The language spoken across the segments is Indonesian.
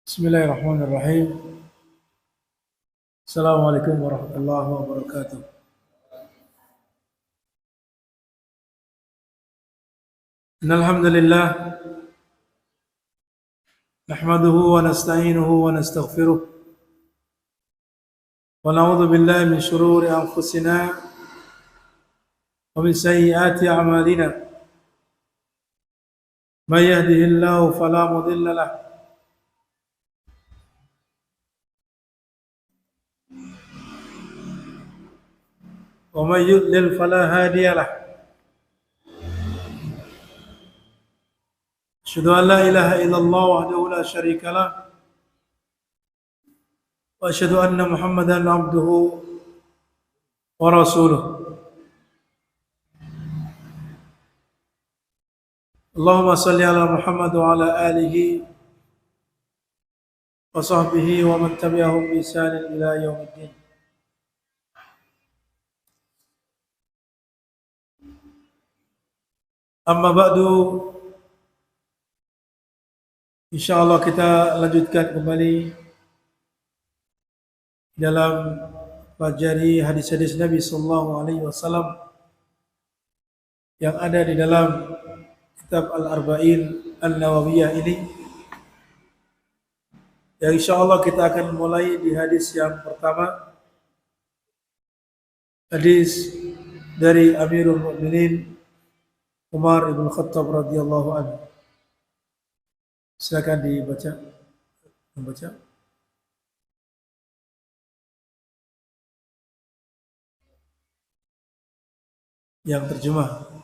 بسم الله الرحمن الرحيم. السلام عليكم ورحمة الله وبركاته. إن الحمد لله نحمده ونستعينه ونستغفره ونعوذ بالله من شرور أنفسنا ومن سيئات أعمالنا. من يهده الله فلا مضل له ومن يضلل فلا هادي له. أشهد أن لا إله إلا الله وحده لا شريك له وأشهد أن محمدا عبده ورسوله. اللهم صل على محمد وعلى آله وصحبه ومن تبعهم بإحسان إلى يوم الدين. Amma ba'du, insyaallah kita lanjutkan kembali dalam pelajari hadis-hadis Nabi sallallahu alaihi wasallam yang ada di dalam kitab Al-Arba'in An-Nawawiyah ini. Ya, insyaallah kita akan mulai di hadis yang pertama. Hadis dari Amirul Mukminin Umar ibn Khattab radhiyallahu anhu. Silakan membaca. Yang terjemah.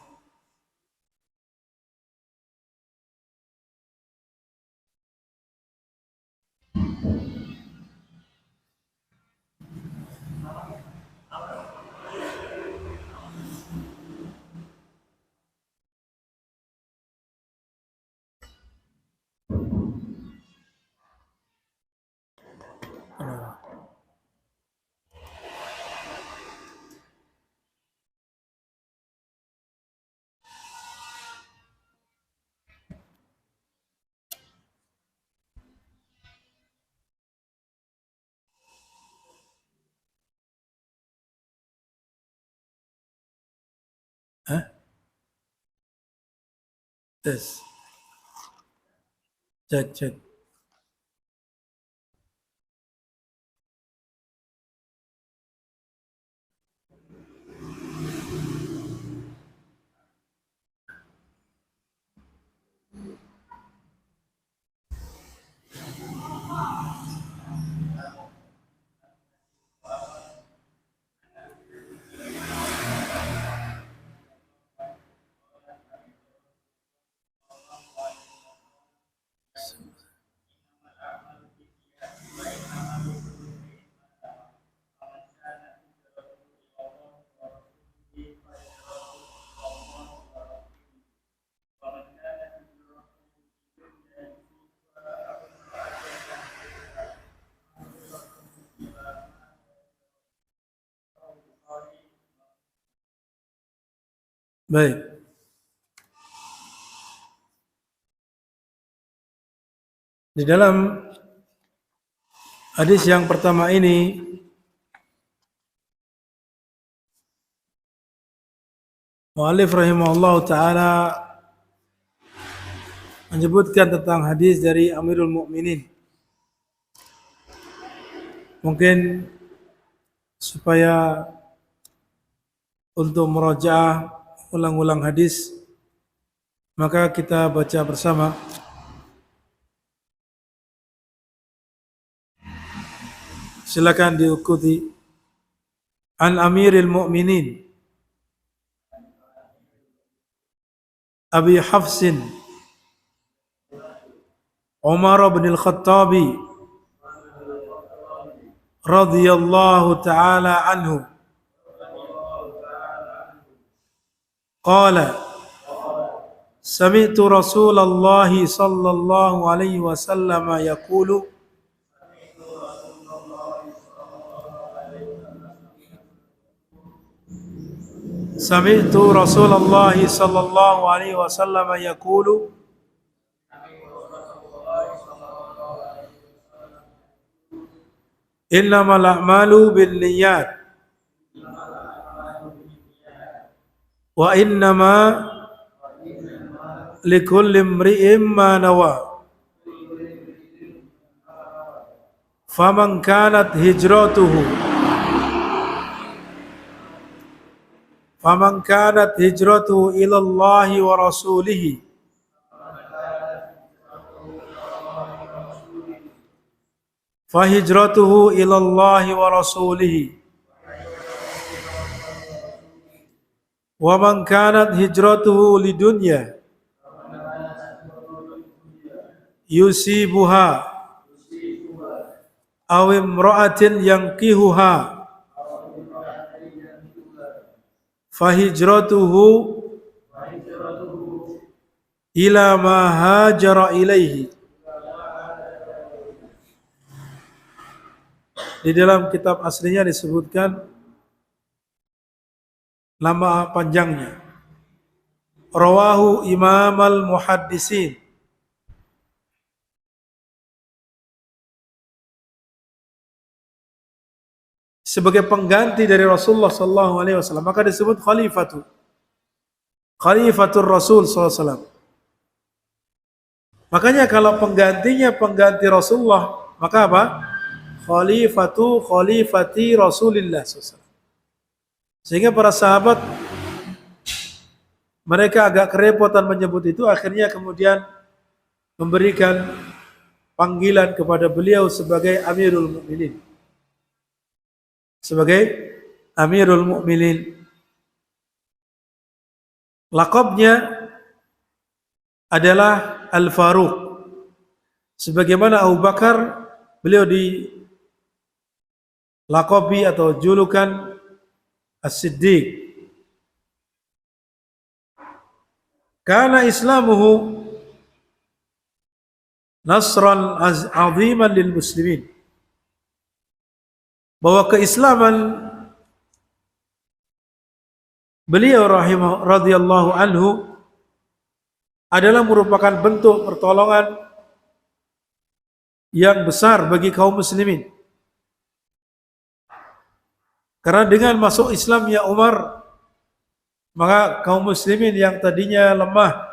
Tes. Cek. Baik. Di dalam hadis yang pertama ini mu'allif rahimahullah ta'ala menyebutkan tentang hadis dari Amirul Mukminin. Mungkin supaya untuk murajaah ulang-ulang hadis, maka kita baca bersama. Silakan diikuti. An Amiril Mukminin Abi Hafsin Umar bin Al-Khattabi radhiyallahu ta'ala anhu qala sami'tu Rasulullah sallallahu alaihi wasallam yaqulu Sami'tu Rasulullah sallallahu alaihi wasallam yaqulu Innamal a'malu binniyat wa innama likulli imri'in ma nawa. Faman kanat hijratuhu ila Allah wa rasulihi fa hijratuhu ila Allah wa rasulihi wa man kanat hijratuhu lidunya yusibuha aw imra'atin yankihuha fahijratuhu ila ma hajara ilaihi. Di dalam kitab aslinya disebutkan nama panjangnya. Rawahu Imam al-Muhaddisin. Sebagai pengganti dari Rasulullah sallallahu alaihi wasallam, maka disebut khalifatur Rasul sallallahu alaihi wasallam. Makanya kalau penggantinya pengganti Rasulullah, maka apa? Khalifati Rasulillah sallallahu alaihi wasallam. Sehingga para sahabat mereka agak kerepotan menyebut itu, akhirnya kemudian memberikan panggilan kepada beliau sebagai Amirul Mukminin. Laqabnya adalah Al-Faruq. Sebagaimana Abu Bakar, beliau dilaqabi atau julukan As-Siddiq. Kana islamuhu nasran aziman lil muslimin. Bahwa keislaman beliau radhiyallahu anhu adalah merupakan bentuk pertolongan yang besar bagi kaum muslimin. Karena dengan masuk Islamnya Umar, maka kaum muslimin yang tadinya lemah,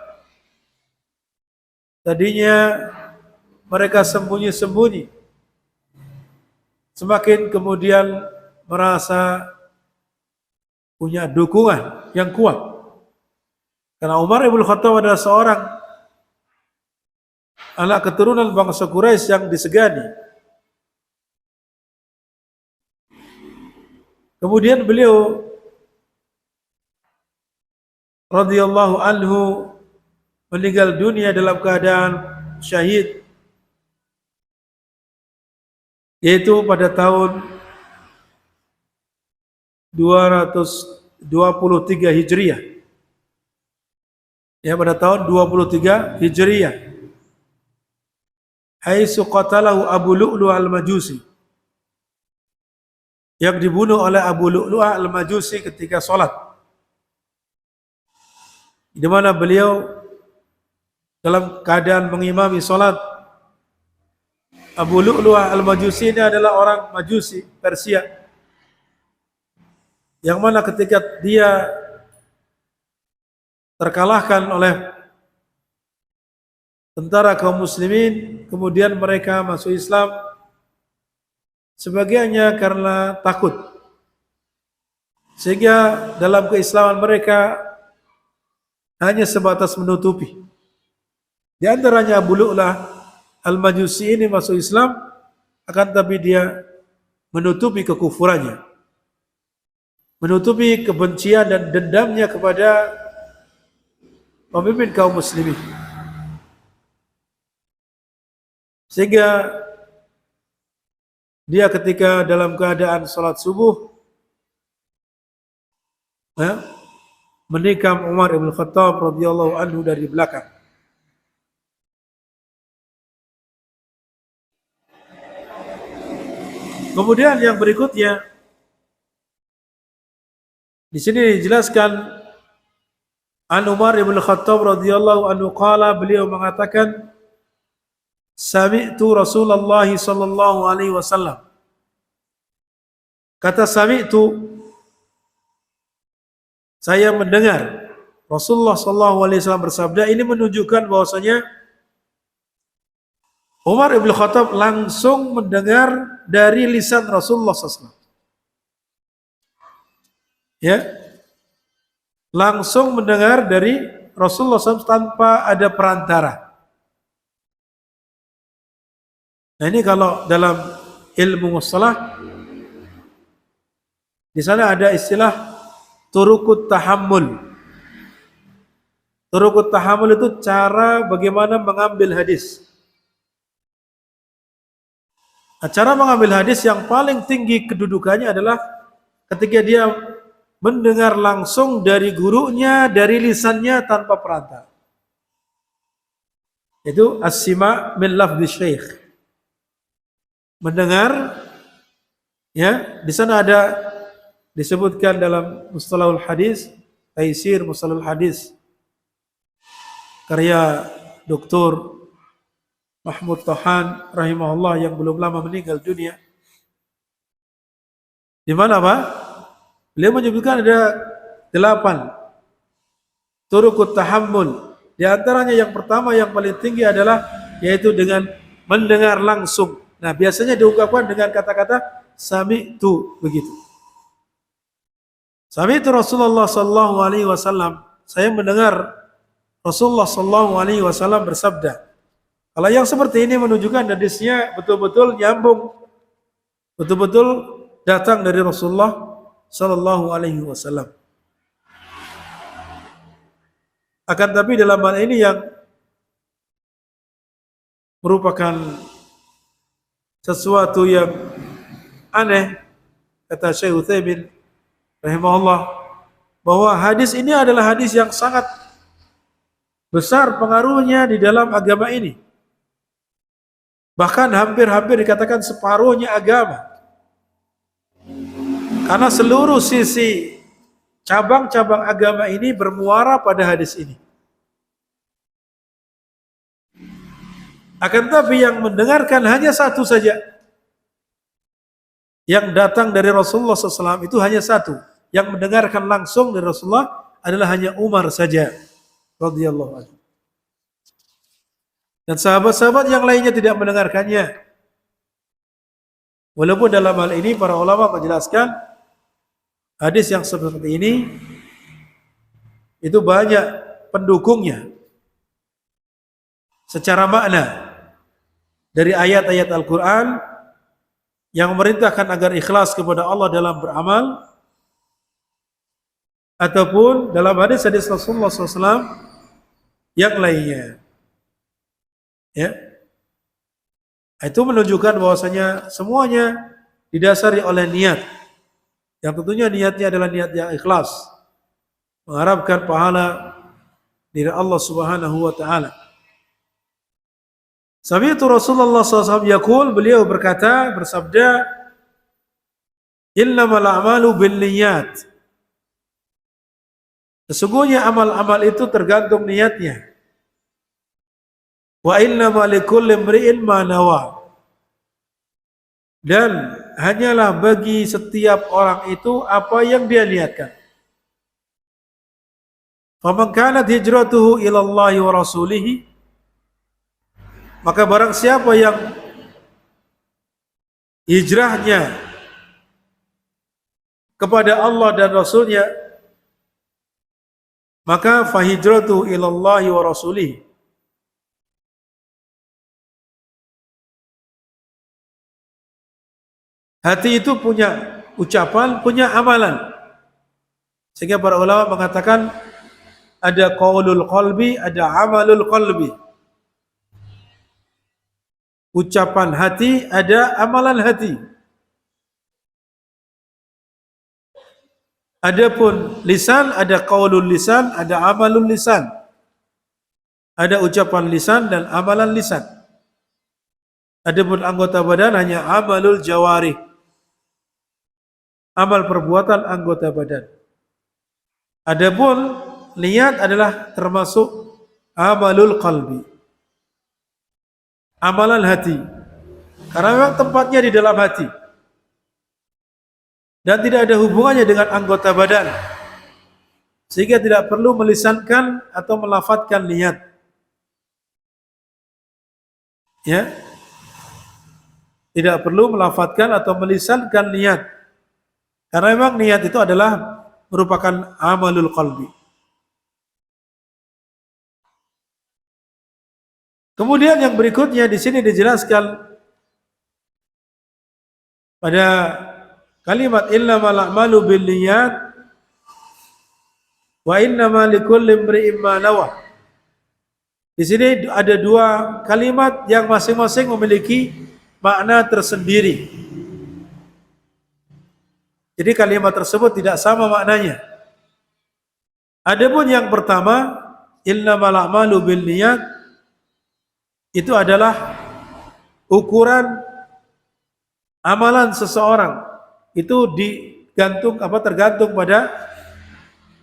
tadinya mereka sembunyi-sembunyi, semakin kemudian merasa punya dukungan yang kuat. Karena Umar ibn Khattab adalah seorang anak keturunan bangsa Quraisy yang disegani. Kemudian beliau radhiyallahu anhu meninggal dunia dalam keadaan syahid, yaitu pada tahun 223 Hijriah. Ya, pada tahun 23 Hijriah. Haitsu qatalahu Abu Lu'lu' al-Majusi. Yang dibunuh oleh Abu Lu'lu' al-Majusi ketika salat. Di mana beliau dalam keadaan mengimami salat. Abu Lu'lu' al-Majusi ini adalah orang Majusi Persia, yang mana ketika dia terkalahkan oleh tentara kaum muslimin, kemudian mereka masuk Islam, sebagiannya karena takut, sehingga dalam keislaman mereka hanya sebatas menutupi. Di antaranya Abu Lu'lu' Al-Majusi ini masuk Islam, akan tapi dia menutupi kekufurannya, menutupi kebencian dan dendamnya kepada pemimpin kaum muslimin. Sehingga dia ketika dalam keadaan salat subuh menikam Umar ibn Khattab radhiyallahu anhu dari belakang. Kemudian yang berikutnya di sini dijelaskan an Umar ibn Khattab radhiyallahu anhu qala, beliau mengatakan sami'tu Rasulullah sallallahu alaihi wasallam, Kata sami'tu, saya mendengar Rasulullah SAW bersabda. Ini menunjukkan bahwasanya Umar ibn Khattab langsung mendengar dari lisan Rasulullah SAW. Ya, langsung mendengar dari Rasulullah SAW tanpa ada perantara. Nah ini kalau dalam ilmu mustalah, di sana ada istilah turukut tahammul. Turukut tahammul itu cara bagaimana mengambil hadis. Nah, cara mengambil hadis yang paling tinggi kedudukannya adalah ketika dia mendengar langsung dari gurunya, dari lisannya tanpa perantara. Itu as-sima' min lafzi syekh. Mendengar, ya, di sana ada disebutkan dalam Mustalahul Hadis, Taisir Mustalahul Hadis, karya Dr. Mahmud Tahan rahimahullah yang belum lama meninggal dunia. Di mana Pak? Beliau menyebutkan ada 8 turukut tahammul. Di antaranya yang pertama yang paling tinggi adalah yaitu dengan mendengar langsung. Nah, biasanya diungkapkan dengan kata-kata sami'tu, begitu. Sami'tu Rasulullah sallallahu alaihi wasallam. Saya mendengar Rasulullah sallallahu alaihi wasallam bersabda. Kalau yang seperti ini menunjukkan hadisnya betul-betul nyambung, betul-betul datang dari Rasulullah sallallahu alaihi wasallam. Akan tapi dalam hal ini yang merupakan sesuatu yang aneh, kata Syekh Utsaimin rahimahullah, bahwa hadis ini adalah hadis yang sangat besar pengaruhnya di dalam agama ini. Bahkan hampir-hampir dikatakan separuhnya agama. Karena seluruh sisi cabang-cabang agama ini bermuara pada hadis ini. Akan tapi yang mendengarkan hanya satu saja. Yang datang dari Rasulullah SAW itu hanya satu. Yang mendengarkan langsung dari Rasulullah adalah hanya Umar saja, radhiyallahu anhu. Dan sahabat-sahabat yang lainnya tidak mendengarkannya. Walaupun dalam hal ini para ulama menjelaskan hadis yang seperti ini itu banyak pendukungnya secara makna dari ayat-ayat Al-Quran yang memerintahkan agar ikhlas kepada Allah dalam beramal, ataupun dalam hadis-hadis Rasulullah SAW yang lainnya. Ya, itu menunjukkan bahwasanya semuanya didasari oleh niat, yang tentunya niatnya adalah niat yang ikhlas, mengharapkan pahala dari Allah Subhanahu wa taala. Sami'tu Rasulullah SAW yaqul, beliau bersabda, innamal a'malu binniyat. Sesungguhnya amal-amal itu tergantung niatnya. Wa innamal likulli imri'in ma nawa. Dan hanyalah bagi setiap orang itu apa yang dia niatkan. Faman kanat hijratuhu ila Allah wa rasulihi, maka barang siapa yang hijrahnya kepada Allah dan Rasulnya, maka fahijratu ilallahi wa rasulih. Hati itu punya ucapan, punya amalan. Sehingga para ulama mengatakan ada qaulul qalbi, ada amalul qalbi. Ucapan hati, ada amalan hati. Adapun lisan, ada qaulul lisan, ada amalul lisan. Ada ucapan lisan dan amalan lisan. Adapun anggota badan hanya amalul jawarih. Amal perbuatan anggota badan. Adapun niat adalah termasuk amalul qalbi. Amalan hati. Karena memang tempatnya di dalam hati. dan tidak ada hubungannya dengan anggota badan, sehingga tidak perlu melisankan atau melafadzkan niat. Ya, tidak perlu melafadzkan atau melisankan niat, karena memang niat itu adalah merupakan amalul qalbi. Kemudian yang berikutnya di sini dijelaskan pada kalimat innamal a'malu binniyat wa innamal likulli imri'in ma nawa. Di sini ada dua kalimat yang masing-masing memiliki makna tersendiri. Jadi kalimat tersebut tidak sama maknanya. Adapun yang pertama, innamal a'malu binniyat, itu adalah ukuran amalan seseorang. Itu tergantung pada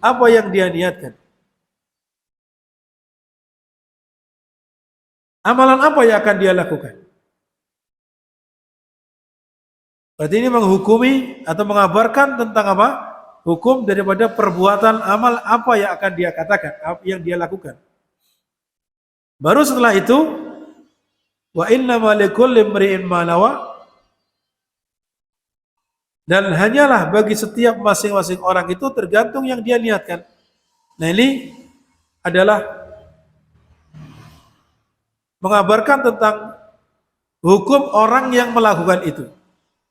apa yang dia niatkan. Amalan apa yang akan dia lakukan? Berarti ini menghukumi atau mengabarkan tentang apa? Hukum daripada perbuatan amal apa yang akan dia katakan, apa yang dia lakukan. Baru setelah itu, wa innamal likulli imri'in ma nawa, dan hanyalah bagi setiap masing-masing orang itu tergantung yang dia niatkan. Nah, ini adalah mengabarkan tentang hukum orang yang melakukan itu.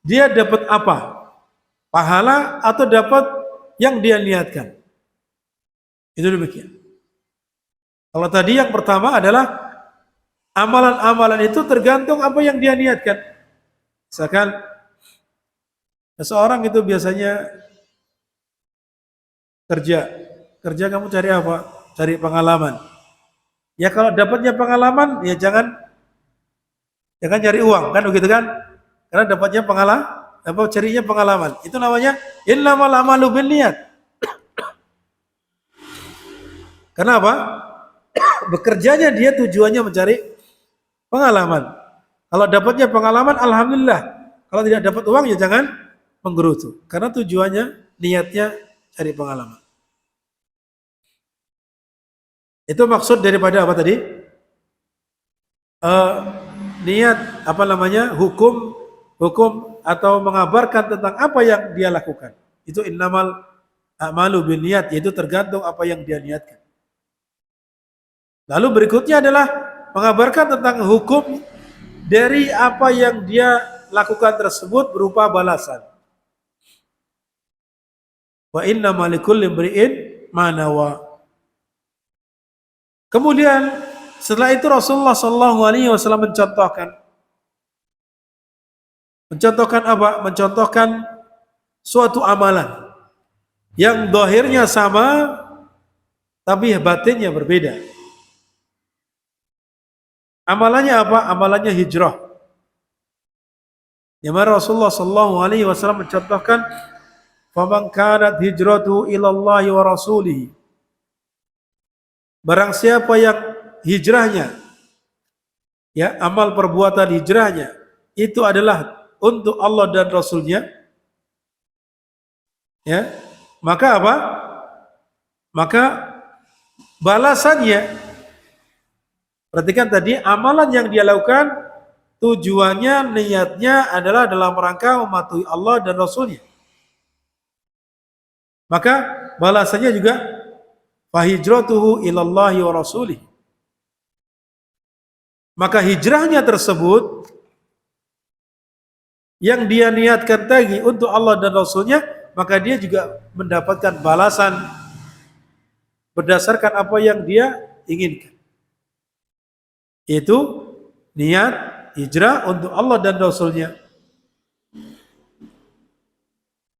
Dia dapat apa? Pahala atau dapat yang dia niatkan? Itu demikian. Kalau tadi yang pertama adalah amalan-amalan itu tergantung apa yang dia niatkan. Misalkan seseorang itu biasanya kerja kamu cari apa? Cari pengalaman. Ya kalau dapatnya pengalaman, ya jangan cari uang, kan begitu kan? Karena dapatnya carinya pengalaman. Itu namanya innamal a'malu binniyat. Kenapa? Bekerjanya dia tujuannya mencari pengalaman. Kalau dapatnya pengalaman, alhamdulillah. Kalau tidak dapat uang, ya jangan menggerutu. Karena tujuannya, niatnya cari pengalaman. Itu maksud daripada apa tadi? Niat, hukum atau mengabarkan tentang apa yang dia lakukan. Itu innamal a'malu binniyat, yaitu tergantung apa yang dia niatkan. Lalu berikutnya adalah mengabarkan tentang hukum dari apa yang dia lakukan tersebut berupa balasan. Wa innamal likulli imri'in ma nawa. Kemudian setelah itu Rasulullah SAW mencontohkan apa? Mencontohkan suatu amalan yang zahirnya sama tapi batinnya berbeda. Amalannya apa? Amalannya hijrah. Yang mana Rasulullah SAW mencontohkan, faman kanat hijratu ilallahi wa rasulihi. Barang siapa yang hijrahnya, ya, amal perbuatan hijrahnya itu adalah untuk Allah dan Rasulnya, ya, maka apa? Maka balasannya, perhatikan tadi, amalan yang dia lakukan tujuannya, niatnya adalah dalam rangka mematuhi Allah dan Rasulnya. Maka balasannya juga fahijratuhu ilallahi wa rasulih. Maka hijrahnya tersebut yang dia niatkan tadi untuk Allah dan Rasulnya, maka dia juga mendapatkan balasan berdasarkan apa yang dia inginkan. Itu niat hijrah untuk Allah dan Rasulnya.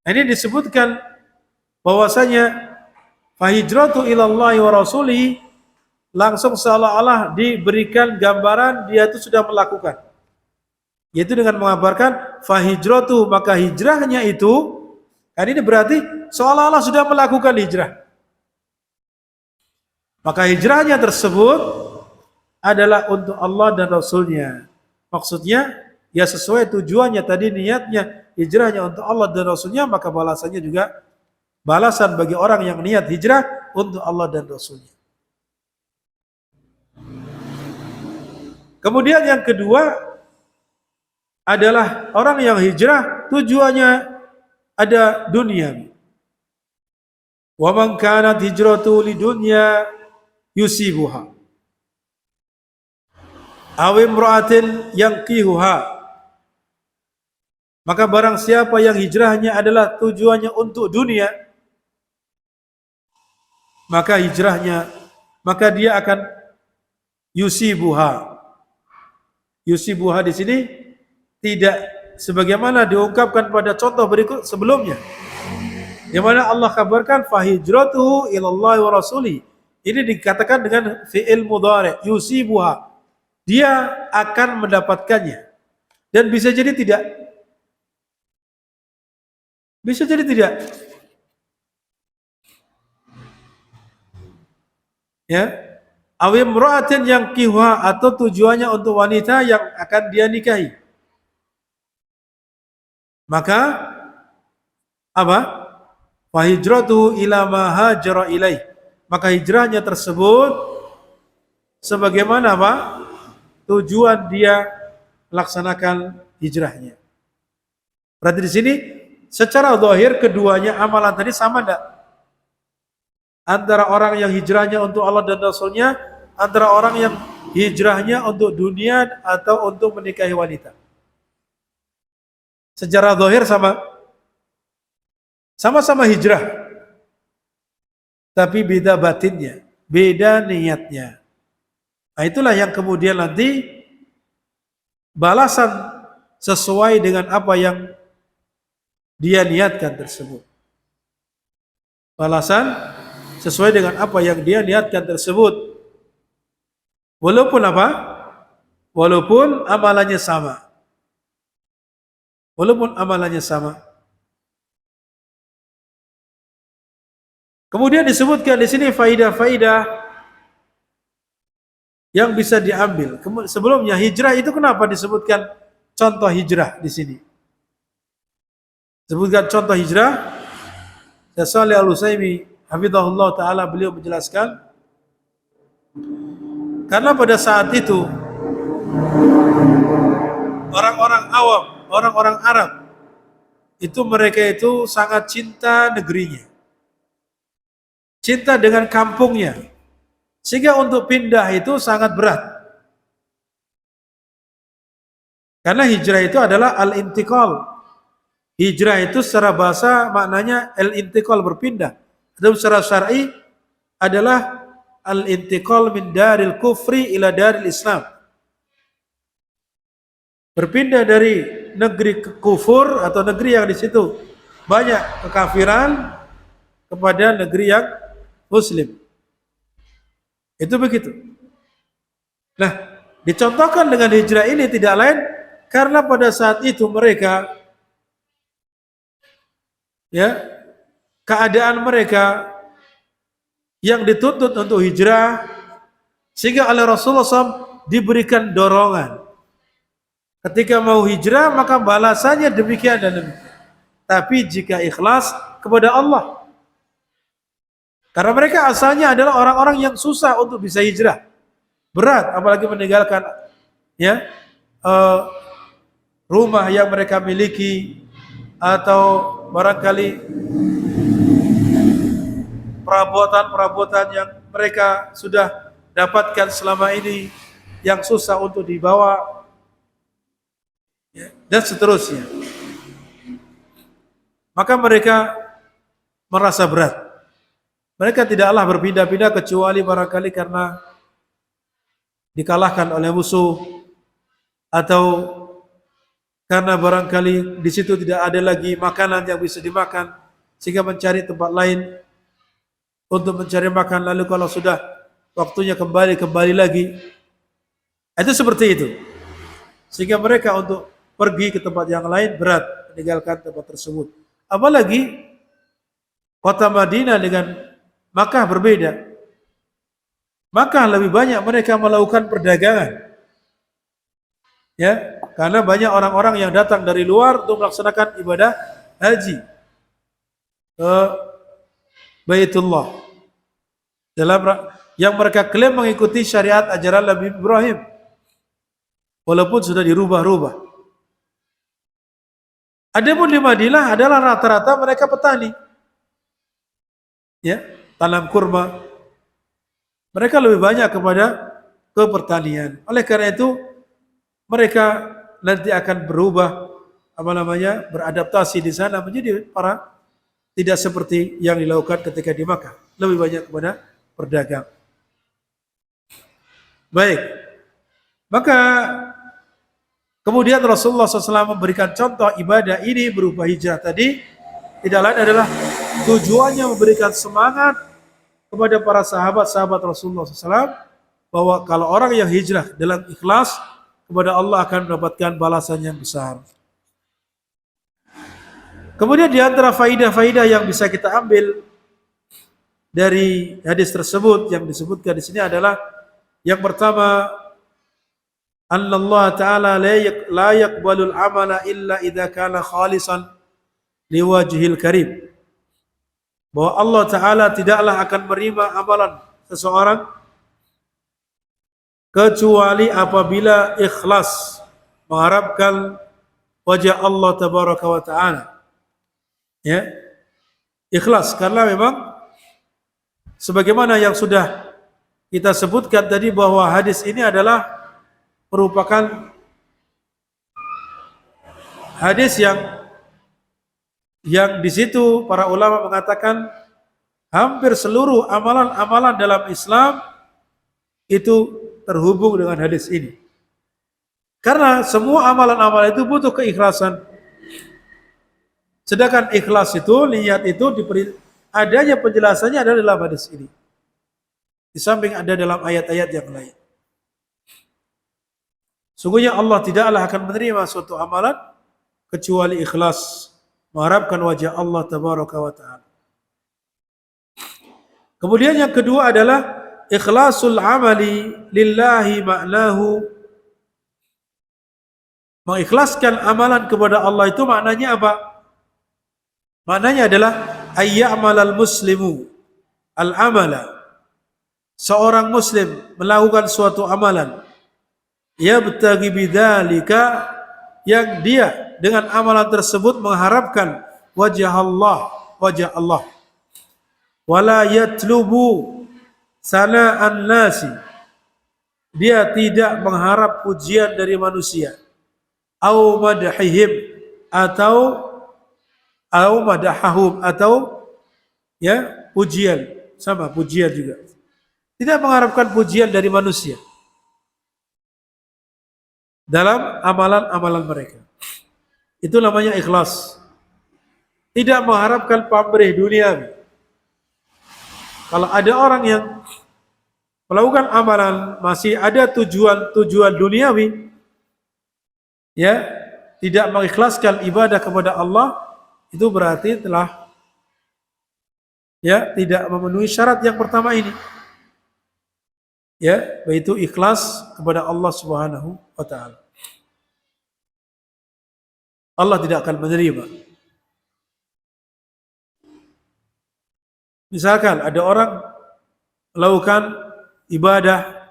Ini disebutkan bahwasanya fahijratu ilallahi wa rasulihi, langsung seolah-olah diberikan gambaran dia itu sudah melakukan, yaitu dengan mengabarkan fahijratu, maka hijrahnya itu, kan ini berarti seolah-olah sudah melakukan hijrah. Maka hijrahnya tersebut adalah untuk Allah dan Rasulnya. Maksudnya ya sesuai tujuannya tadi, niatnya hijrahnya untuk Allah dan Rasulnya, maka balasannya juga balasan bagi orang yang niat hijrah untuk Allah dan Rasulnya. Kemudian yang kedua adalah orang yang hijrah tujuannya ada dunia. Wa man kanat hijratu lidunya yusibuha aw imra'atin yankihuha, maka barang siapa yang hijrahnya adalah tujuannya untuk dunia, maka dia akan yusibuha. Yusibuha di sini tidak sebagaimana diungkapkan pada contoh berikut sebelumnya, di mana Allah kabarkan fahijratuhu ilallahi wa rasuli. Ini dikatakan dengan fi'il mudhari, yusibuha. Dia akan mendapatkannya. Dan bisa jadi tidak. Bisa jadi tidak. Ya. Awim ra'atin yang kihuha, atau tujuannya untuk wanita yang akan dia nikahi. Maka apa? Fahijratuhu ila ma hajara ilaih. Maka hijrahnya tersebut sebagaimana apa? Tujuan dia melaksanakan hijrahnya. Berarti di sini secara zahir keduanya amalan tadi sama enggak? Antara orang yang hijrahnya untuk Allah dan Rasulnya, antara orang yang hijrahnya untuk dunia atau untuk menikahi wanita. Secara zahir sama. Sama-sama hijrah. Tapi beda batinnya, beda niatnya. Nah, itulah yang kemudian nanti balasan sesuai dengan apa yang dia niatkan tersebut. Balasan sesuai dengan apa yang dia niatkan tersebut. Walaupun apa? Walaupun amalannya sama. Walaupun amalannya sama. Kemudian disebutkan di sini faidah-faidah yang bisa diambil. Sebelumnya hijrah itu kenapa disebutkan contoh hijrah di sini? Sebutkan contoh hijrah. Syekh Shalih Al-Utsaimin hafizahullah taala, beliau menjelaskan karena pada saat itu orang-orang awam, orang-orang Arab itu mereka itu sangat cinta negerinya. Cinta dengan kampungnya. Sehingga untuk pindah itu sangat berat. Karena hijrah itu adalah al-intiqal. Hijrah itu secara bahasa maknanya al-intiqal, berpindah. Dalam secara syar'i adalah al-intiqal min daril kufri ila daril Islam. Berpindah dari negeri kufur atau negeri yang di situ banyak kekafiran kepada negeri yang muslim. Itu begitu. Nah, dicontohkan dengan hijrah ini tidak lain karena pada saat itu mereka, ya, keadaan mereka yang dituntut untuk hijrah, sehingga oleh Rasulullah SAW diberikan dorongan. Ketika mau hijrah maka balasannya demikian dan demikian. Tapi jika ikhlas kepada Allah. Karena mereka asalnya adalah orang-orang yang susah untuk bisa hijrah. Berat, apalagi meninggalkan ya rumah yang mereka miliki, atau barangkali perabotan-perabotan yang mereka sudah dapatkan selama ini yang susah untuk dibawa, ya, dan seterusnya. Maka mereka merasa berat. Mereka tidaklah berpindah-pindah kecuali barangkali karena dikalahkan oleh musuh, atau karena barangkali di situ tidak ada lagi makanan yang bisa dimakan, sehingga mencari tempat lain untuk mencari makan. Lalu kalau sudah waktunya kembali lagi. Itu seperti itu. Sehingga mereka untuk pergi ke tempat yang lain berat, meninggalkan tempat tersebut. Apalagi kota Madinah dengan Makkah berbeda. Makkah lebih banyak mereka melakukan perdagangan. Ya, karena banyak orang-orang yang datang dari luar untuk melaksanakan ibadah haji ke Baitullah. Yang mereka klaim mengikuti syariat ajaran Nabi Ibrahim, walaupun sudah dirubah-rubah. Adapun di Madinah adalah rata-rata mereka petani, ya, tanam kurma. Mereka lebih banyak kepada ke pertanian. Oleh karena itu mereka nanti akan berubah, beradaptasi di sana menjadi tidak seperti yang dilakukan ketika di Makkah, lebih banyak kepada berdagang. Baik, maka kemudian Rasulullah SAW memberikan contoh ibadah ini berupa hijrah tadi, tidak lain adalah tujuannya memberikan semangat kepada para sahabat-sahabat Rasulullah SAW bahwa kalau orang yang hijrah dalam ikhlas kepada Allah akan mendapatkan balasan yang besar. Kemudian di antara faidah-faidah yang bisa kita ambil dari hadis tersebut yang disebutkan di sini adalah yang pertama, Allah Ta'ala la yaqbalul amala illa idza kana khalisan liwajhil karim. Bahwa Allah Ta'ala tidaklah akan menerima amalan seseorang kecuali apabila ikhlas mengharapkan wajah Allah Tabaraka wa Ta'ala. Ya, ikhlas karena memang sebagaimana yang sudah kita sebutkan tadi bahwa hadis ini adalah merupakan hadis yang di situ para ulama mengatakan hampir seluruh amalan-amalan dalam Islam itu terhubung dengan hadis ini. Karena semua amalan-amalan itu butuh keikhlasan. Sedangkan ikhlas itu, niat itu adanya penjelasannya ada dalam hadis ini. Di samping ada dalam ayat-ayat yang lain. Sungguhnya Allah tidaklah akan menerima suatu amalan kecuali ikhlas mengharapkan wajah Allah Tabaraka wa Ta'ala. Kemudian yang kedua adalah ikhlasul amali lillahi ma'nahu. Mengikhlaskan amalan kepada Allah itu maknanya apa? Maknanya adalah ayya'malal muslimu al-amala. Seorang muslim melakukan suatu amalan yabtaghi bidzalika, yang dia dengan amalan tersebut mengharapkan wajah Allah. Wala yatlubu sana'an nasi, dia tidak mengharap pujian dari manusia. Au madhihim, atau madahahum, atau ya pujian, sama pujian juga. Tidak mengharapkan pujian dari manusia dalam amalan-amalan mereka. Itu namanya ikhlas. Tidak mengharapkan pamrih duniawi. Kalau ada orang yang melakukan amalan masih ada tujuan duniawi, ya, tidak mengikhlaskan ibadah kepada Allah, itu berarti telah tidak memenuhi syarat yang pertama ini. Ya, yaitu ikhlas kepada Allah Subhanahu wa Ta'ala. Allah tidak akan menerima. Misalkan ada orang melakukan ibadah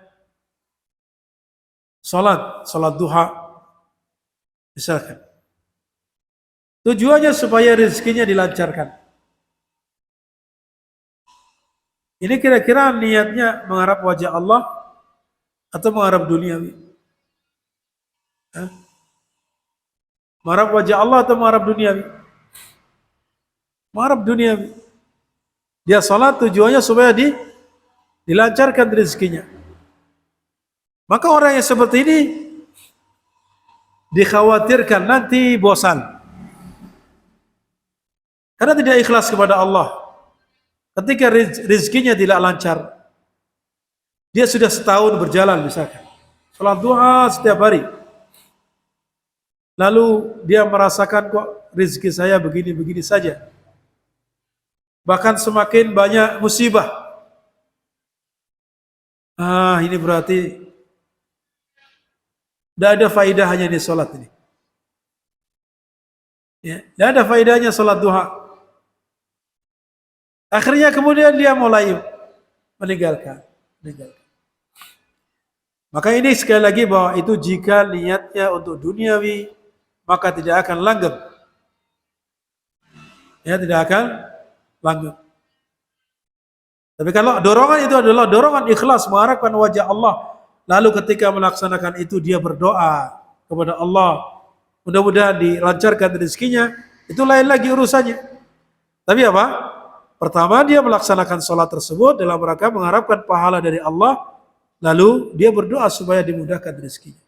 salat duha, misalkan tujuannya supaya rezekinya dilancarkan. Ini kira-kira niatnya mengharap wajah Allah atau mengharap duniawi? Mengharap wajah Allah atau mengharap duniawi? Mengharap duniawi. Dia salat tujuannya supaya dilancarkan rezekinya. Maka orang yang seperti ini dikhawatirkan nanti bosan. Karena tidak ikhlas kepada Allah. Ketika rezekinya tidak lancar, dia sudah setahun berjalan misalkan, salat duha setiap hari, lalu dia merasakan kok rezeki saya begini-begini saja, bahkan semakin banyak musibah. Ini berarti Tidak ada faedahnya di sholat ini. Ya, tidak ada faedahnya sholat duha. Akhirnya kemudian dia mulai meninggalkan. Maka ini sekali lagi bahwa itu jika niatnya untuk duniawi, maka tidak akan langgeng. Ya, tidak akan langgeng. Tapi kalau dorongan itu adalah dorongan ikhlas, mengharapkan wajah Allah, lalu ketika melaksanakan itu dia berdoa kepada Allah, mudah-mudahan dilancarkan rezekinya, itu lain lagi urusannya. Tapi apa? Pertama dia melaksanakan sholat tersebut dalam rangka mengharapkan pahala dari Allah, lalu dia berdoa supaya dimudahkan rezekinya.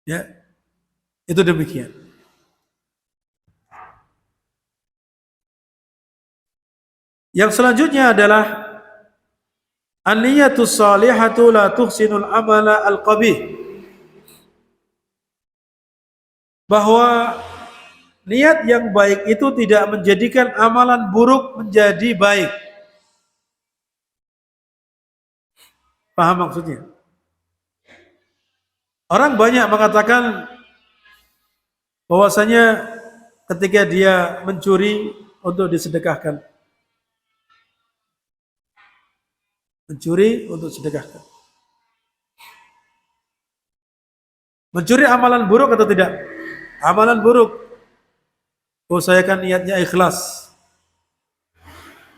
Ya, itu demikian. Yang selanjutnya adalah an-niyatus salihatu la tuhsinul amala al-qabih. Bahwa niat yang baik itu tidak menjadikan amalan buruk menjadi baik. Paham maksudnya? Orang banyak mengatakan bahwasanya ketika dia mencuri untuk disedekahkan. Mencuri untuk sedekahkan. Mencuri amalan buruk atau tidak? Amalan buruk. Oh, saya kan niatnya ikhlas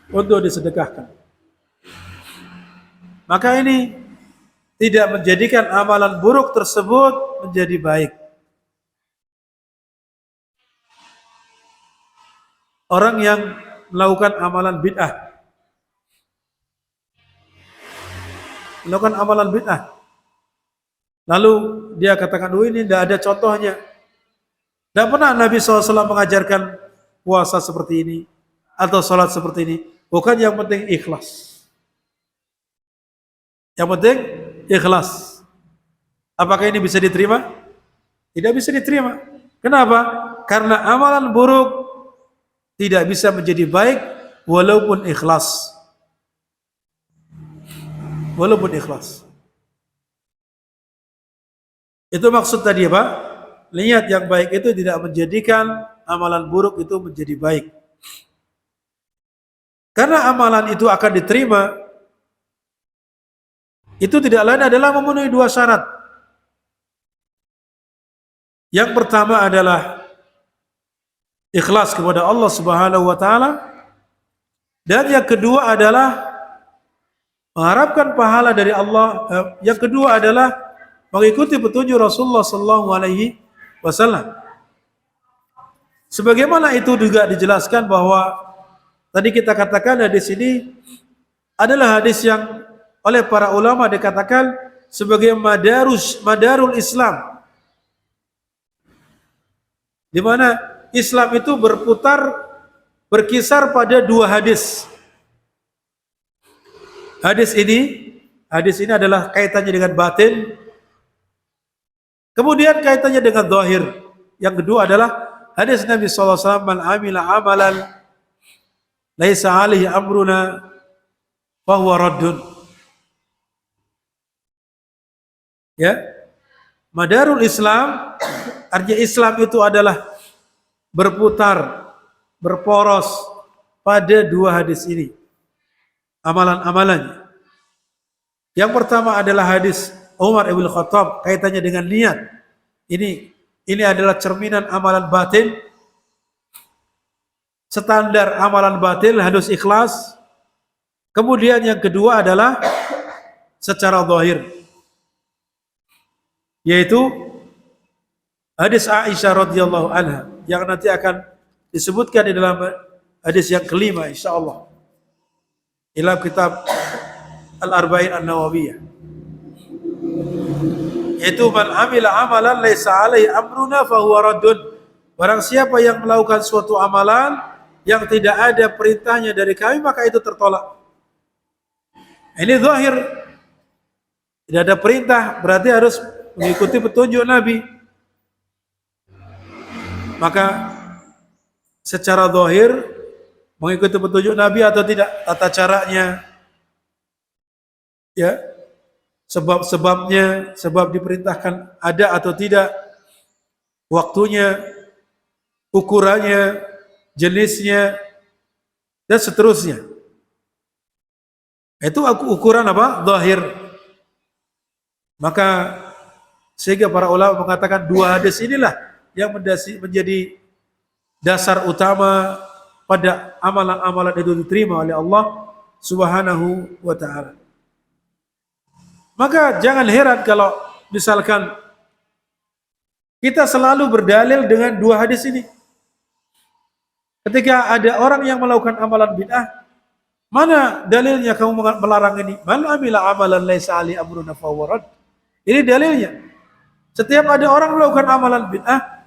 untuk disedekahkan. Maka ini tidak menjadikan amalan buruk tersebut menjadi baik. Orang yang melakukan amalan bid'ah, lalu dia katakan, oh ini tidak ada contohnya. Tidak pernah Nabi SAW mengajarkan puasa seperti ini atau sholat seperti ini. Bukan, yang penting ikhlas. Yang penting ikhlas. Apakah ini bisa diterima? Tidak bisa diterima. Kenapa? Karena amalan buruk tidak bisa menjadi baik walaupun ikhlas. Walaupun ikhlas. Itu maksud tadi apa? Niat yang baik itu tidak menjadikan amalan buruk itu menjadi baik. Karena amalan itu akan diterima, itu tidak lain adalah memenuhi dua syarat. Yang pertama adalah ikhlas kepada Allah Subhanahu wa taala, dan yang kedua adalah mengharapkan pahala dari Allah. Yang kedua adalah mengikuti petunjuk Rasulullah sallallahu alaihi wasallam. Sebagaimana itu juga dijelaskan bahwa tadi kita katakan hadis ini adalah hadis yang oleh para ulama dikatakan sebagai madarul Islam, di mana Islam itu berkisar pada dua hadis. Hadis ini adalah kaitannya dengan batin, kemudian kaitannya dengan zahir. Yang kedua adalah hadis Nabi SAW, man amila amalan laisa alaihi amruna fahuwa raddun. Ya, madarul Islam, artinya Islam itu adalah berputar, berporos pada dua hadis ini. Amalan-amalannya. Yang pertama adalah hadis Umar ibn Khattab kaitannya dengan niat. Ini adalah cerminan amalan batin. Standar amalan batin harus ikhlas. Kemudian yang kedua adalah secara zahir, yaitu hadis Aisyah radhiyallahu anha yang nanti akan disebutkan di dalam hadis yang kelima insyaallah dalam kitab Al-Arba'in An-Nawawiyah, yaitu man amila amalan laisa alaihi amruna fahuwa raddun. Barang siapa yang melakukan suatu amalan yang tidak ada perintahnya dari kami, maka itu tertolak. Ini zahir, tidak ada perintah, berarti harus mengikuti petunjuk Nabi. Maka secara zahir mengikuti petunjuk Nabi atau tidak, tata caranya, ya, sebab-sebabnya, sebab diperintahkan ada atau tidak, waktunya, ukurannya, jenisnya, dan seterusnya. Itu ukuran apa? Zahir. Maka sehingga para ulama mengatakan dua hadis inilah yang menjadi dasar utama pada amalan-amalan itu diterima oleh Allah Subhanahu wa taala. Maka jangan heran kalau misalkan kita selalu berdalil dengan dua hadis ini. Ketika ada orang yang melakukan amalan bid'ah, mana dalilnya kamu melarang ini? Man amila amalan laisa ali amruna fahuwa rad. Ini dalilnya. Setiap ada orang melakukan amalan bid'ah,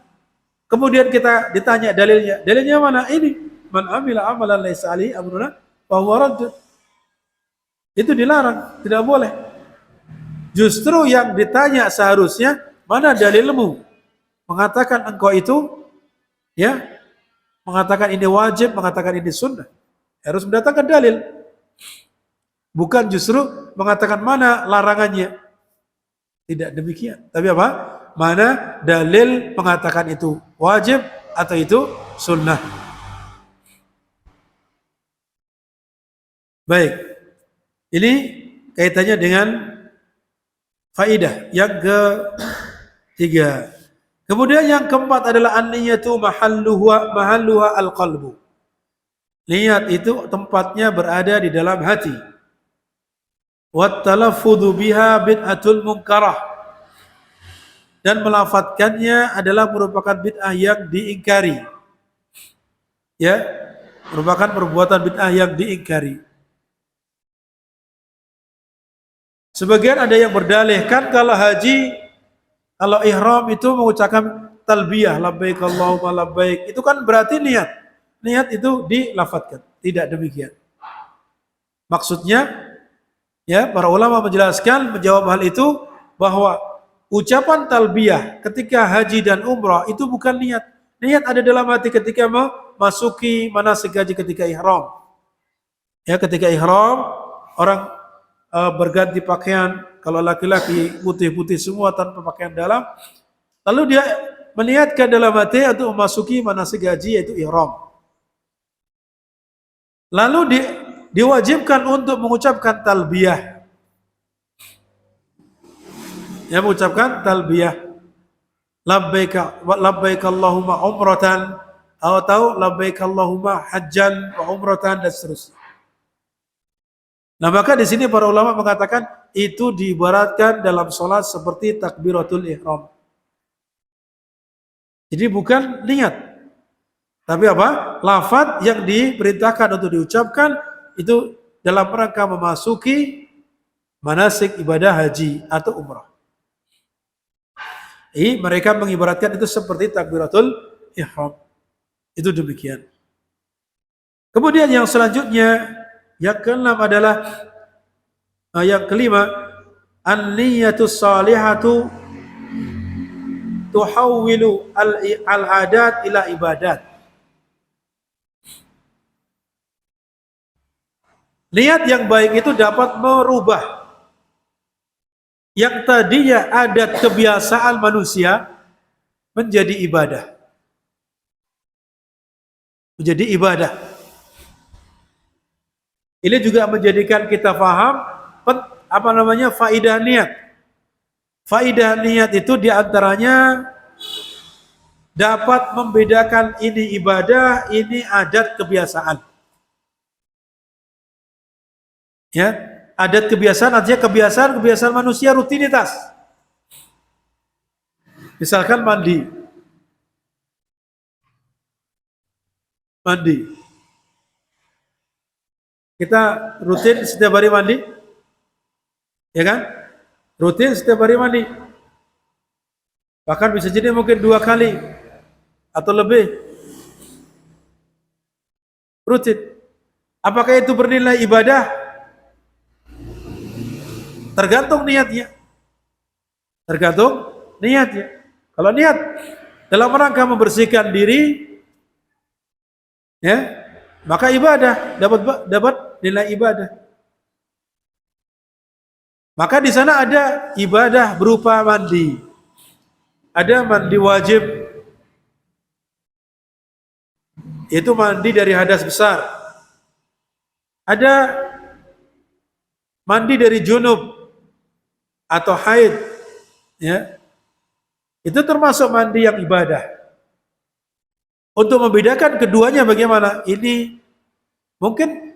kemudian kita ditanya dalilnya. Dalilnya mana? Ini. Man amila amalan laisa ali amruna fahuwa rad. Itu dilarang, tidak boleh. Justru yang ditanya seharusnya, mana dalilmu? Mengatakan engkau itu, ya, mengatakan ini wajib, mengatakan ini sunnah. Harus mendatangkan dalil. Bukan justru mengatakan mana larangannya. Tidak demikian. Tapi apa? Mana dalil mengatakan itu wajib atau itu sunnah. Baik. Ini kaitannya dengan faidah yang ketiga. Kemudian yang keempat adalah an-niyatu mahalluha al-qalbu. Niat itu tempatnya berada di dalam hati. Wat talaffudzu biha bid'atul munkarah. Dan melafadzkannya adalah merupakan bid'ah yang diingkari. Ya, merupakan perbuatan bid'ah yang diingkari. Sebagian ada yang berdalihkan kalau haji, kalau ihram itu mengucapkan talbiyah, labbaik Allahumma labbaik. Itu kan berarti niat. Niat itu dilafadzkan. Tidak demikian. Maksudnya, ya, para ulama menjelaskan, menjawab hal itu bahwa ucapan talbiyah ketika haji dan umrah itu bukan niat. Niat ada dalam hati ketika memasuki manasik haji ketika ihram. Ya, ketika ihram orang berganti pakaian, kalau laki-laki putih-putih semua tanpa pakaian dalam, lalu dia meniatkan dalam hati untuk memasuki manasik haji yaitu ihram. Lalu diwajibkan untuk mengucapkan talbiyah. Ya, mengucapkan talbiyah. Labbaik Allahumma umratan atau labbaik Allahumma hajjan wa umratan dan seterusnya. Nah, maka di sini para ulama mengatakan itu diibaratkan dalam sholat seperti takbiratul ihram. Jadi bukan niat, tapi apa? Lafaz yang diperintahkan untuk diucapkan itu dalam rangka memasuki manasik ibadah haji atau umrah. Mereka mengibaratkan itu seperti takbiratul ihram. Itu demikian. Kemudian yang selanjutnya, yang keenam adalah yang kelima, an-niyatus salihatu tuhawwilu al-adat ila ibadat. Niat yang baik itu dapat merubah yang tadinya adat kebiasaan manusia menjadi ibadah. Menjadi ibadah. Ini juga menjadikan kita paham faidah niat. Faidah niat itu diantaranya dapat membedakan ini ibadah, ini adat kebiasaan. Ya, adat kebiasaan artinya kebiasaan manusia, rutinitas. Misalkan mandi. Kita rutin setiap hari mandi, ya kan? Rutin setiap hari mandi. Bahkan bisa jadi mungkin 2 kali atau lebih. Rutin. Apakah itu bernilai ibadah? Tergantung niatnya. Kalau niat dalam rangka membersihkan diri, ya, maka ibadah dapat nilai ibadah. Maka di sana ada ibadah berupa mandi. Ada mandi wajib, yaitu mandi dari hadas besar. Ada mandi dari junub atau haid, ya. Itu termasuk mandi yang ibadah. Untuk membedakan keduanya bagaimana? Ini mungkin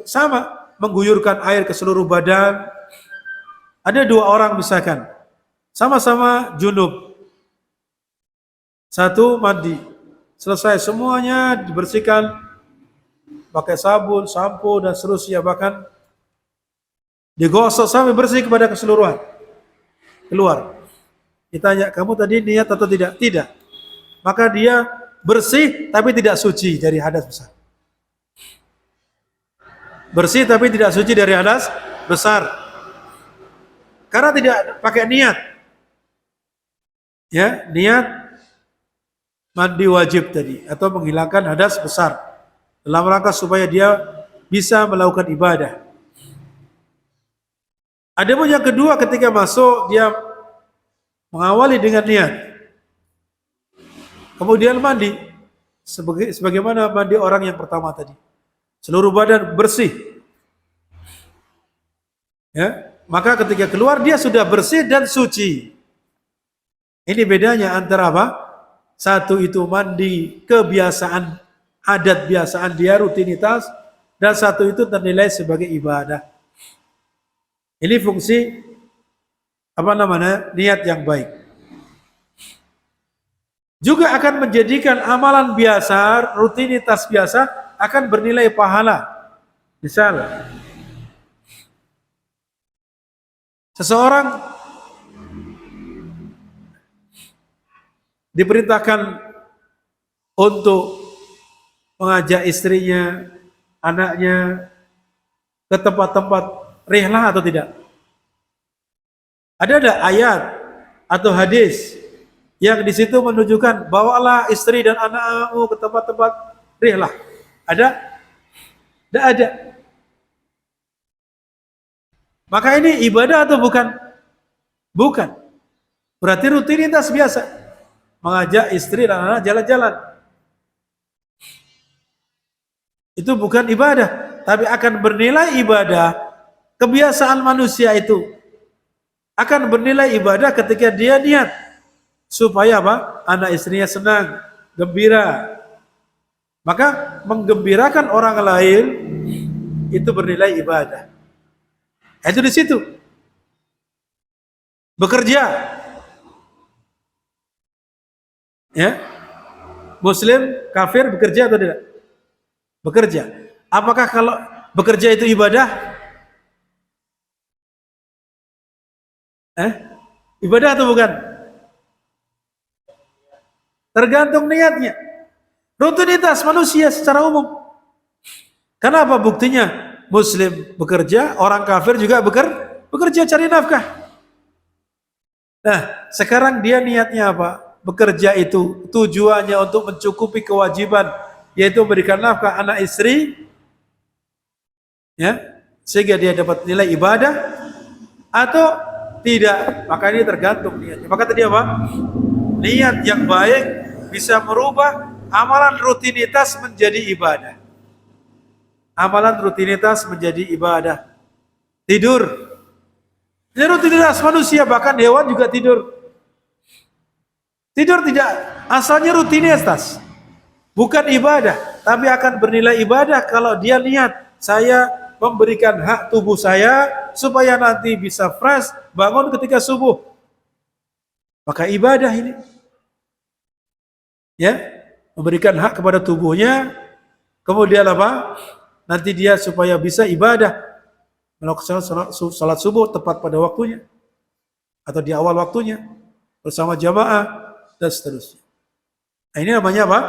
sama, mengguyurkan air ke seluruh badan. Ada dua orang misalkan, sama-sama junub. Satu mandi, selesai semuanya dibersihkan pakai sabun, sampo dan seterusnya, bahkan digosok sampai bersih kepada keseluruhan. Keluar. Ditanya, kamu tadi niat atau tidak? Tidak. Maka dia bersih tapi tidak suci dari hadas besar. Bersih tapi tidak suci dari hadas besar. Karena tidak pakai niat. Ya, niat mandi wajib tadi atau menghilangkan hadas besar dalam rangka supaya dia bisa melakukan ibadah. Adapun yang kedua, ketika masuk dia mengawali dengan niat, kemudian mandi sebagaimana mandi orang yang pertama tadi, seluruh badan bersih, ya, maka ketika keluar dia sudah bersih dan suci. Ini bedanya antara apa? Satu itu mandi kebiasaan, adat biasaan dia, rutinitas, dan satu itu ternilai sebagai ibadah. Ini fungsi niat yang baik. Juga akan menjadikan amalan biasa, rutinitas biasa akan bernilai pahala. Misal, seseorang diperintahkan untuk mengajak istrinya, anaknya ke tempat-tempat rihlah atau tidak? Ada ayat atau hadis yang di situ menunjukkan bawalah istri dan anakmu ke tempat-tempat rihlah? Ada? Tidak ada. Maka ini ibadah atau bukan? Bukan. Berarti rutinitas biasa. Mengajak istri dan anak jalan-jalan. Itu bukan ibadah, tapi akan bernilai ibadah. Kebiasaan manusia itu akan bernilai ibadah ketika dia niat supaya apa? Anak istrinya senang, gembira. Maka menggembirakan orang lain itu bernilai ibadah. Itu di situ. Bekerja, ya, Muslim, kafir bekerja atau tidak? Bekerja. Apakah kalau bekerja itu ibadah? Ibadah atau bukan? Tergantung niatnya. Rutinitas manusia secara umum. Kenapa buktinya? Muslim bekerja, orang kafir juga bekerja cari nafkah. Nah, sekarang dia niatnya apa? Bekerja itu tujuannya untuk mencukupi kewajiban, yaitu memberikan nafkah anak istri, ya, sehingga dia dapat nilai ibadah atau tidak. Maka ini tergantung niatnya. Maka tadi apa? Niat yang baik bisa merubah amalan rutinitas menjadi ibadah. Amalan rutinitas menjadi ibadah. Tidur, ini rutinitas manusia, bahkan hewan juga tidur. Tidur tidak asalnya rutinitas, bukan ibadah, tapi akan bernilai ibadah kalau dia niat, saya memberikan hak tubuh saya supaya nanti bisa fresh bangun ketika subuh. Maka ibadah ini, ya, memberikan hak kepada tubuhnya, kemudian apa? Nanti dia supaya bisa ibadah, melakukan salat subuh tepat pada waktunya atau di awal waktunya bersama jamaah dan seterusnya. Nah, ini namanya apa?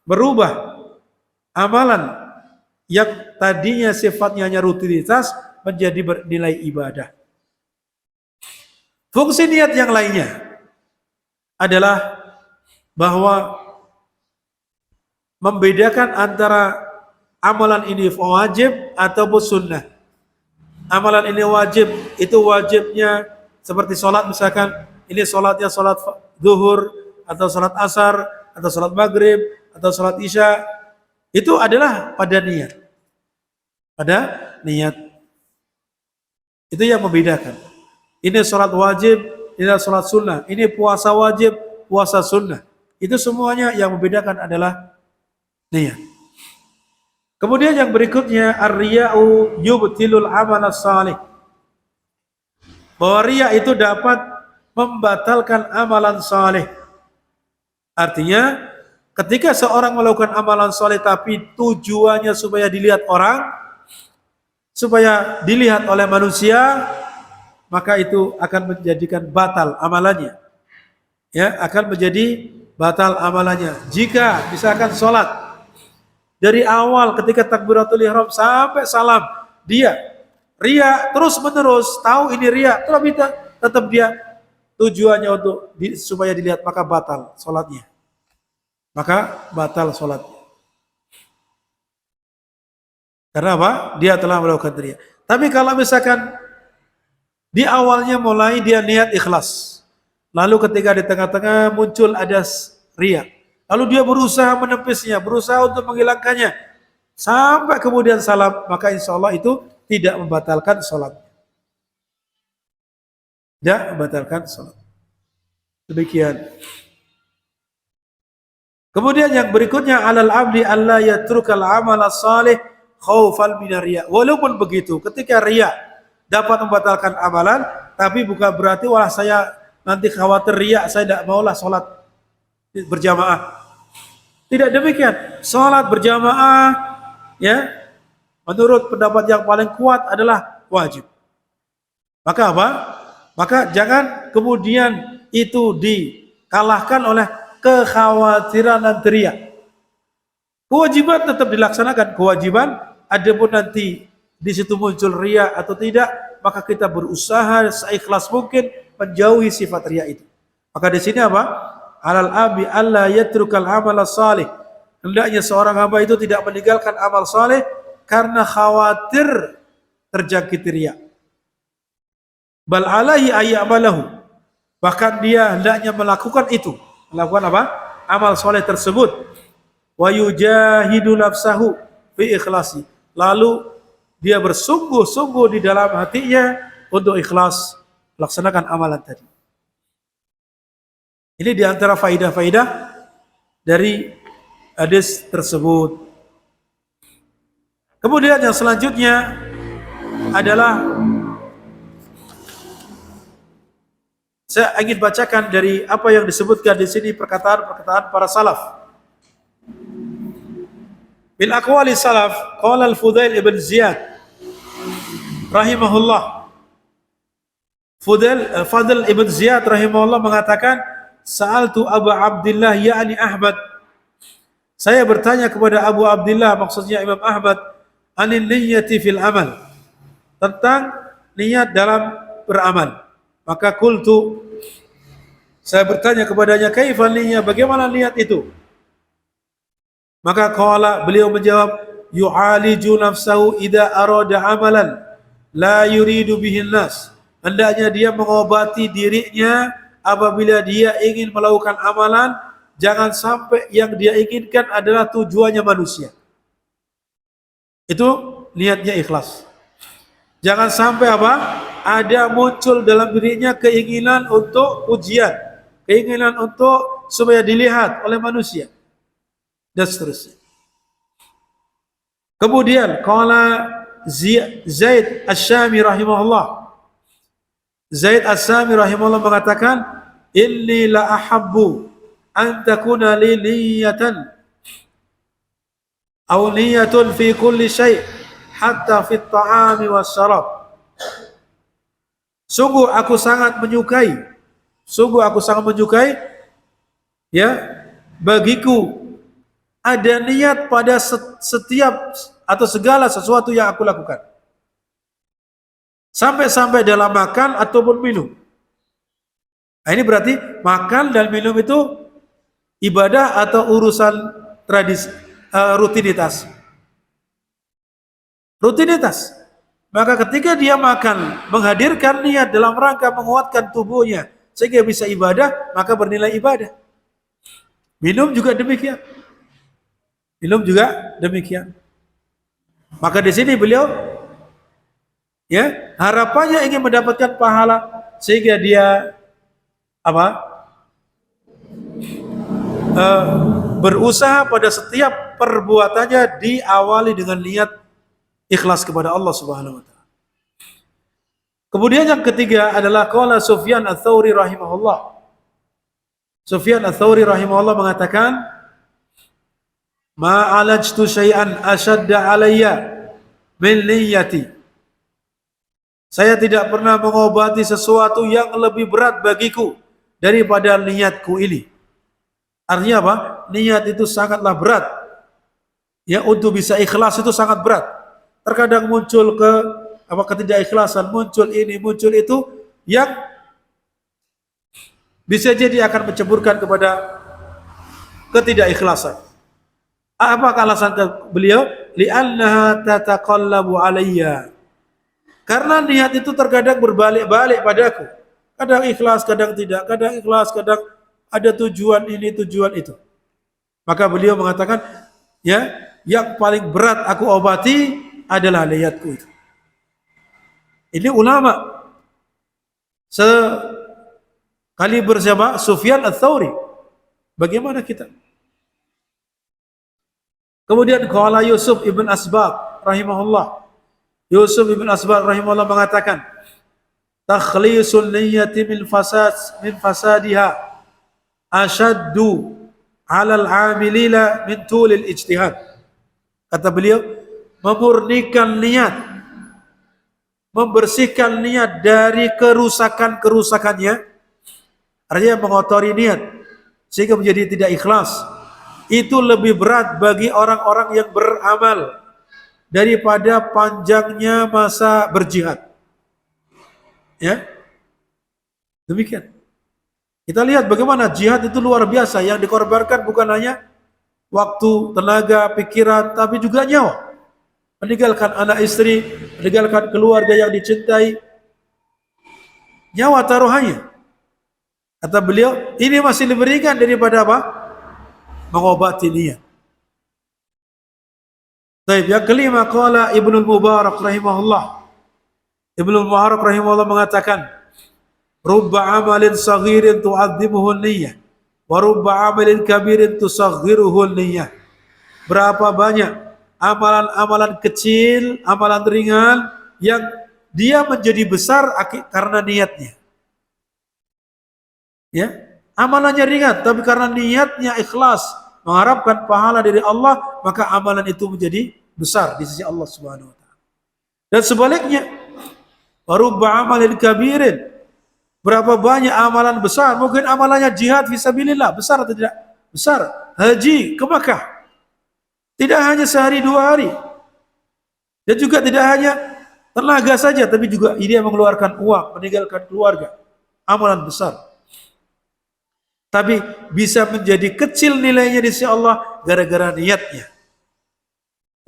Berubah amalan yang tadinya sifatnya hanya rutinitas menjadi bernilai ibadah. Fungsi niat yang lainnya adalah bahwa membedakan antara amalan ini wajib ataupun sunnah. amalan ini wajib, itu wajibnya seperti sholat misalkan, ini sholatnya sholat zuhur, atau sholat asar, atau sholat maghrib, atau sholat isya, itu adalah pada niat. Pada niat. Itu yang membedakan. Ini sholat wajib, ini sholat sunnah. Ini puasa wajib, puasa sunnah. Itu semuanya yang membedakan adalah niat. Kemudian yang berikutnya, ar-riya'u yubtilul amal salih. Bahwa riya itu dapat membatalkan amalan saleh. Artinya, ketika seorang melakukan amalan saleh tapi tujuannya supaya dilihat orang, supaya dilihat oleh manusia, maka itu akan menjadikan batal amalannya. Ya, akan menjadi batal amalannya. Jika misalkan sholat dari awal ketika takbiratul ihram sampai salam dia riya terus menerus, tahu ini riya, tapi tetap dia tujuannya untuk supaya dilihat, maka batal sholatnya. Maka batal sholatnya. Karena apa? Dia telah melakukan riya. Tapi kalau misalkan di awalnya mulai dia niat ikhlas, lalu ketika di tengah-tengah muncul ada riya, lalu dia berusaha menepisnya, berusaha untuk menghilangkannya, sampai kemudian salam, maka insya Allah itu tidak membatalkan sholat. Tidak membatalkan sholat. Demikian. Kemudian yang berikutnya, alal abdi alla yatrukal amal salih khaufan minar riya. Walaupun begitu, ketika riya dapat membatalkan amalan, tapi bukan berarti wah saya nanti khawatir riya, saya tidak maulah sholat berjamaah. Tidak demikian. Sholat berjamaah, ya, menurut pendapat yang paling kuat adalah wajib. Maka apa? Maka jangan kemudian itu dikalahkan oleh kekhawatiran dan teriak. Kewajiban tetap dilaksanakan, kewajiban. Adapun nanti di situ muncul riya atau tidak, maka kita berusaha seikhlas mungkin menjauhi sifat riya itu. Maka di sini apa? Alal abi alla yatrukal amal salih. Hendaknya seorang hamba itu tidak meninggalkan amal saleh karena khawatir terjangkit riya. Bal alaihi ayyamalahu. Bahkan dia hendaknya melakukan itu. Melakukan apa? Amal saleh tersebut. Wa yujahidu nafsahu fi ikhlasi. Lalu dia bersungguh-sungguh di dalam hatinya untuk ikhlas melaksanakan amalan tadi. Ini di antara faidah-faidah dari hadis tersebut. Kemudian yang selanjutnya adalah saya ingin bacakan dari apa yang disebutkan di sini, perkataan-perkataan para salaf. Bil aqwali salaf, qala al-Fudail ibn Ziyad rahimahullah. Fadl ibn Ziyad rahimahullah mengatakan, sa'altu Abu Abdullah ya'ni Ahmad. Saya bertanya kepada Abu Abdullah, maksudnya Imam Ahmad, anin niyyati fil amal, tentang niat dalam beramal. Maka qultu, saya bertanya kepadanya, kaifa niyyah, bagaimana niat itu? Maka qala, beliau menjawab, yu'aliju nafsahu idza arada amalan la yuridu bihin nas. Hendaknya dia mengobati dirinya apabila dia ingin melakukan amalan, jangan sampai yang dia inginkan adalah tujuannya manusia. Itu niatnya ikhlas. Jangan sampai apa? Ada muncul dalam dirinya keinginan untuk ujian, keinginan untuk supaya dilihat oleh manusia, dan seterusnya. Kemudian qala Zaid Asy-Syami rahimahullah. Zaid Asy-Syami rahimahullah mengatakan, inni la ahabbu an takuna li niyatan aw niyatun fi kulli syai' hatta fi at-ta'ami was-syarab. Sungguh aku sangat menyukai ya, bagiku ada niat pada setiap atau segala sesuatu yang aku lakukan. Sampai-sampai dalam makan ataupun minum. Nah, ini berarti makan dan minum itu ibadah atau urusan tradisi, rutinitas. Rutinitas. Maka ketika dia makan, menghadirkan niat dalam rangka menguatkan tubuhnya sehingga bisa ibadah, maka bernilai ibadah. Minum juga demikian. Minum juga demikian. Maka di sini beliau ya harapannya ingin mendapatkan pahala sehingga dia apa? Berusaha pada setiap perbuatannya diawali dengan niat ikhlas kepada Allah Subhanahu wa taala. Kemudian yang ketiga adalah qala Sufyan Ats-Tsauri rahimahullah. Sufyan Ats-Tsauri rahimahullah mengatakan, "Ma alajtu syai'an ashadda alayya min niyyati." Saya tidak pernah mengobati sesuatu yang lebih berat bagiku daripada niatku ini. Artinya apa? Niat itu sangatlah berat. Ya, untuk bisa ikhlas itu sangat berat. Terkadang muncul ketidakikhlasan, muncul ini, muncul itu yang bisa jadi akan menceburkan kepada ketidakikhlasan. Apa alasan beliau? Li'annaha tataqallabu alayya. Karena niat itu terkadang berbalik-balik padaku. Kadang ikhlas, kadang tidak, kadang ikhlas, kadang ada tujuan ini, tujuan itu. Maka beliau mengatakan, ya, yang paling berat aku obati adalah niatku itu. Ini ulama sekaliber siapa? Sufyan Ats-Tsauri. Bagaimana kita? Kemudian qala Yusuf ibn Asbaq rahimahullah. Yusuf ibn Asbaq rahimahullah mengatakan, takhlisul niyyati min fasadiha ashaddu 'alal 'amilina min tulil ijtihad. Kata beliau, memurnikan niat, membersihkan niat dari kerusakan-kerusakannya, artinya mengotori niat sehingga menjadi tidak ikhlas, itu lebih berat bagi orang-orang yang beramal daripada panjangnya masa berjihad. Ya, demikian. Kita lihat bagaimana jihad itu luar biasa, yang dikorbankan bukan hanya waktu, tenaga, pikiran, tapi juga nyawa. Meninggalkan anak istri, meninggalkan keluarga yang dicintai, nyawa taruhannya. Kata beliau, ini masih lebih ringan daripada apa? Mengobati niat. Baik, yang kelima, qala Ibnul Mubarak rahimahullah. Ibnul Mubarak rahimahullah mengatakan, rubba amalin saghirin tu'azzimuhu niyyah wa rubba amalin kabirin tusaghiruhu niyyah. Berapa banyak amalan-amalan kecil, amalan ringan yang dia menjadi besar karena niatnya. Ya, amalannya ringan tapi karena niatnya ikhlas mengharapkan pahala dari Allah, maka amalan itu menjadi besar di sisi Allah Subhanahu wa taala. Dan sebaliknya, rubba amalin kabirin, berapa banyak amalan besar, mungkin amalannya jihad fisabilillah, besar atau tidak? Besar. Haji ke Makkah, tidak hanya sehari dua hari, dan juga tidak hanya tenaga saja, tapi juga dia mengeluarkan uang, meninggalkan keluarga, amalan besar. Tapi bisa menjadi kecil nilainya di sisi Allah gara-gara niatnya.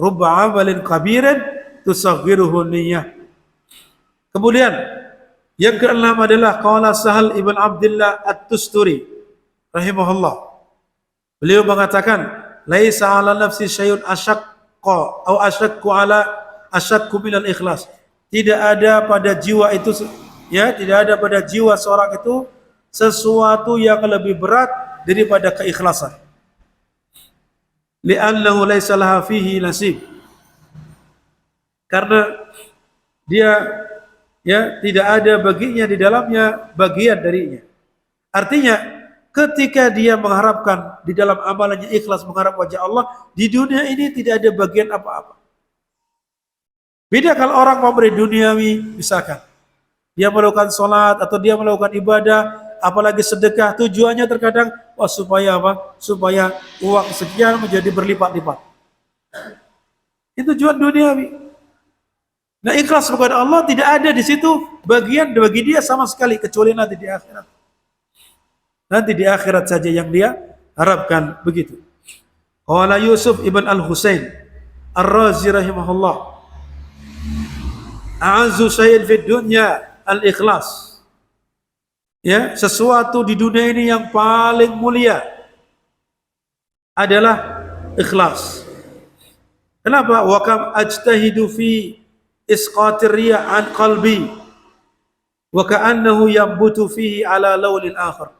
Rubba amalin kabirin tusaghiruhu niyyah. Kemudian yang keenam adalah qala Sahal ibn Abdullah At-Tusturi rahimahullah. Beliau mengatakan, laisa 'ala nafsi syai'un asyaqqa atau asyakku minal ikhlas. Tidak ada pada jiwa itu, ya, tidak ada pada jiwa seorang itu sesuatu yang lebih berat daripada keikhlasan. Li'annahu laisa laha fihi nasib. Karena dia, ya, tidak ada baginya di dalamnya bagian darinya. Artinya ketika dia mengharapkan di dalam amalannya ikhlas mengharap wajah Allah, di dunia ini tidak ada bagian apa-apa. Beda kalau orang memberi duniawi, misalkan dia melakukan sholat atau dia melakukan ibadah, apalagi sedekah, tujuannya terkadang supaya apa? Supaya uang sekian menjadi berlipat-lipat. Itu tujuan duniawi. Nah, ikhlas kepada Allah tidak ada di situ bagian bagi dia sama sekali, kecuali nanti di akhirat. Nanti di akhirat saja yang dia harapkan begitu. Qala Yusuf ibn al-Husain Ar-Razi rahimahullah. a'azzu syai'in fid dunya al-ikhlas. Ya, sesuatu di dunia ini yang paling mulia adalah ikhlas. Kenapa? Wa kam ajtahidu fi isqatir riya an qalbi wa ka'annahu yambutu fihi ala laulin akhar.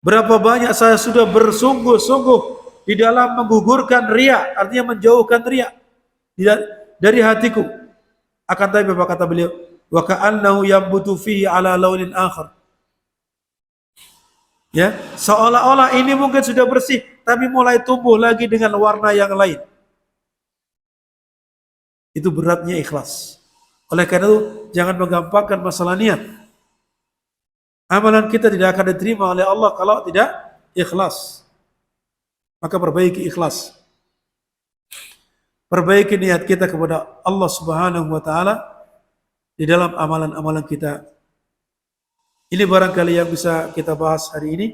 Berapa banyak saya sudah bersungguh-sungguh di dalam menggugurkan riya, artinya menjauhkan riya dari hatiku. Akan tapi apa kata beliau? Wa ka'annahu yambutu fihi ala launin akhar. Ya, seolah-olah ini mungkin sudah bersih, tapi mulai tumbuh lagi dengan warna yang lain. Itu beratnya ikhlas. Oleh karena itu, jangan menggampangkan masalah niat. Amalan kita tidak akan diterima oleh Allah kalau tidak ikhlas. Maka perbaiki ikhlas. Perbaiki niat kita kepada Allah Subhanahu wa taala di dalam amalan-amalan kita. Ini barangkali yang bisa kita bahas hari ini.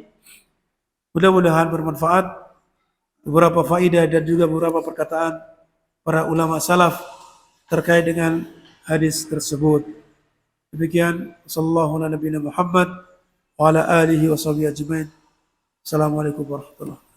Mudah-mudahan bermanfaat. Beberapa faedah dan juga beberapa perkataan para ulama salaf terkait dengan hadis tersebut. Demikian, sallallahu alaihi Muhammad wa ala alihi wa sahbihi ajmain. Assalamualaikum warahmatullahi wabarakatuh.